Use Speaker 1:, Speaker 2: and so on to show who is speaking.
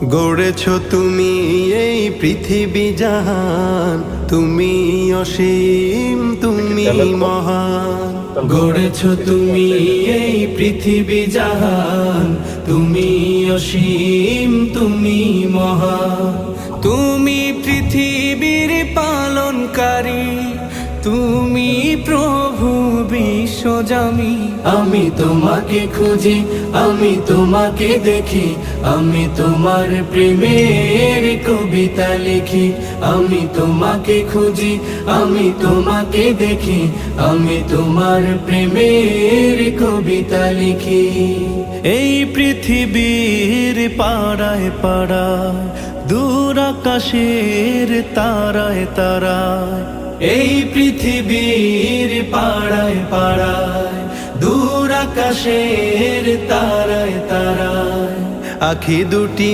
Speaker 1: গড়েছ তুমি এই পৃথিবী জাহান, তুমি অসীম, তুমি মহান। গড়েছ তুমি এই পৃথিবী জাহান, তুমি অসীম, তুমি মহান। তুমি পৃথিবীর পালনকারী, তুমি প্রভু বিশ্বজামি। আমি তোমাকে খুঁজি, আমি তোমাকে দেখি, আমি তোমার প্রেমের কবিতা লিখি। আমি তোমাকে খুঁজি, আমি তোমাকে দেখি, আমি তোমার প্রেমের কবিতা লিখি। এই পৃথিবীর পাড়ায় পাড়ায়, দূর আকাশের তারায় তারায়, এই পৃথিবীর পাড়ায় পাড়ায়, দূর আকাশের তারায় তারায়, আখি দুটি